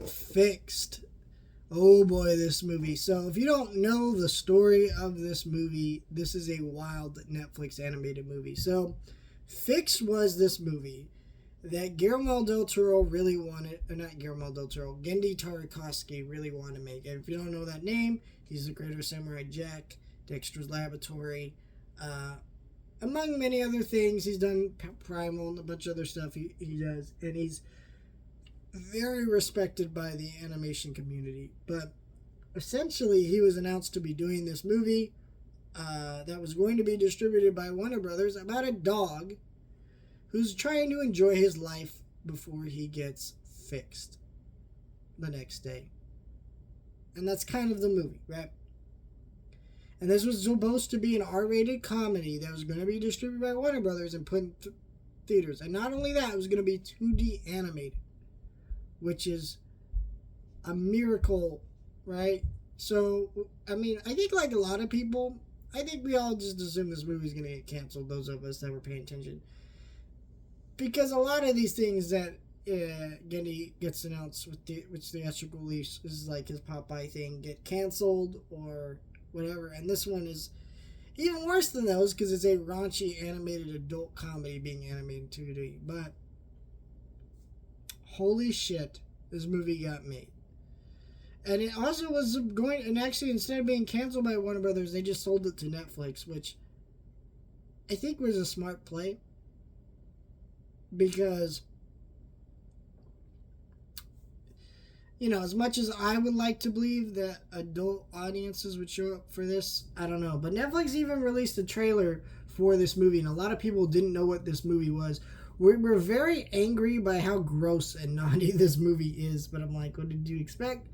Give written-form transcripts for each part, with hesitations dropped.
Fixed. Oh boy, this movie. So, if you don't know the story of this movie, this is a wild Netflix animated movie. So, Fixed was this movie that Guillermo del Toro really wanted, or not Guillermo del Toro, Gendy Tartakovsky really wanted to make. And if you don't know that name, he's the creator of Samurai Jack, Dexter's Laboratory, among many other things. He's done Primal and a bunch of other stuff he does. And he's very respected by the animation community. But essentially, he was announced to be doing this movie that was going to be distributed by Warner Brothers about a dog who's trying to enjoy his life before he gets fixed the next day. And that's kind of the movie, right? And this was supposed to be an R-rated comedy that was going to be distributed by Warner Brothers and put in theaters. And not only that, it was going to be 2D animated, which is a miracle, right? So, I mean, I think like a lot of people, I think we all just assume this movie's going to get canceled, those of us that were paying attention. Because a lot of these things that Gendy gets announced with the theatrical release is like his Popeye thing get canceled or whatever. And this one is even worse than those because it's a raunchy animated adult comedy being animated in 2D. But holy shit, this movie got made. And it also was going, and actually instead of being canceled by Warner Brothers, they just sold it to Netflix, which I think was a smart play. Because, you know, as much as I would like to believe that adult audiences would show up for this, I don't know. But Netflix even released a trailer for this movie, and a lot of people didn't know what this movie was. We're very angry by how gross and naughty this movie is, but I'm like, what did you expect?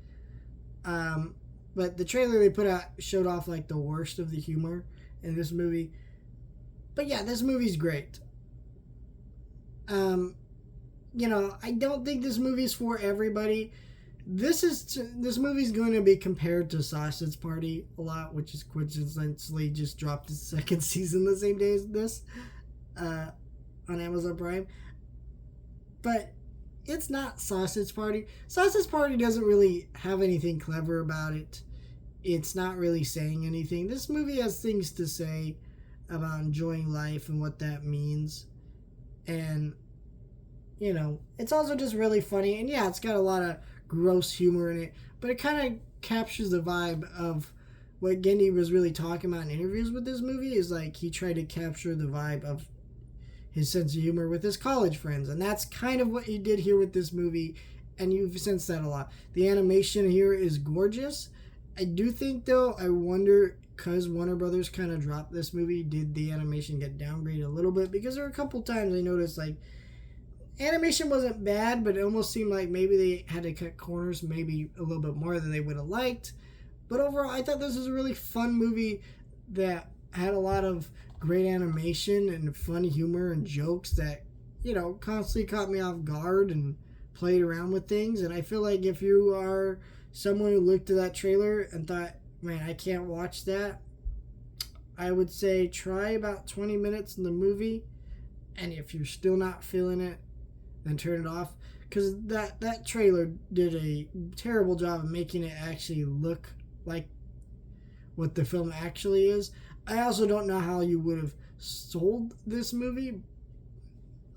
But the trailer they put out showed off like the worst of the humor in this movie. But yeah, this movie's great. You know, I don't think this movie's for everybody. This movie's going to be compared to Sausage Party a lot, which is coincidentally just dropped its second season the same day as this on Amazon Prime. But it's not Sausage Party. Sausage Party doesn't really have anything clever about it. It's not really saying anything. This movie has things to say about enjoying life and what that means. And, you know, it's also just really funny. And yeah, it's got a lot of gross humor in it. But it kind of captures the vibe of what Gendy was really talking about in interviews with this movie. Is like he tried to capture the vibe of his sense of humor with his college friends. And that's kind of what he did here with this movie. And you've sensed that a lot. The animation here is gorgeous. I do think, though, I wonder, because Warner Brothers kind of dropped this movie, did the animation get downgraded a little bit? Because there were a couple times I noticed, like, animation wasn't bad, but it almost seemed like maybe they had to cut corners maybe a little bit more than they would have liked. But overall, I thought this was a really fun movie that had a lot of great animation and fun humor and jokes that, you know, constantly caught me off guard and played around with things. And I feel like if you are someone who looked at that trailer and thought, man, I can't watch that, I would say try about 20 minutes in the movie, and if you're still not feeling it, then turn it off, because that trailer did a terrible job of making it actually look like what the film actually is. I also don't know how you would have sold this movie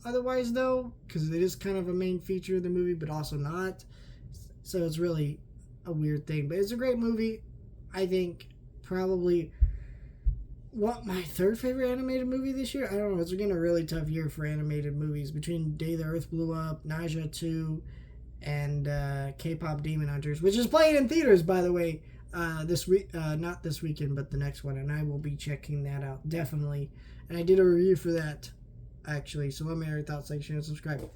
otherwise, though, because it is kind of a main feature of the movie, but also not. So it's really a weird thing. But it's a great movie. I think probably my third favorite animated movie this year. I don't know. It's been a really tough year for animated movies. Between Day the Earth Blew Up, Nausea 2, and K-Pop Demon Hunters, which is playing in theaters, by the way, this week. Not this weekend, but the next one. And I will be checking that out, definitely. And I did a review for that, actually. So let me know your thoughts, like, share, and subscribe.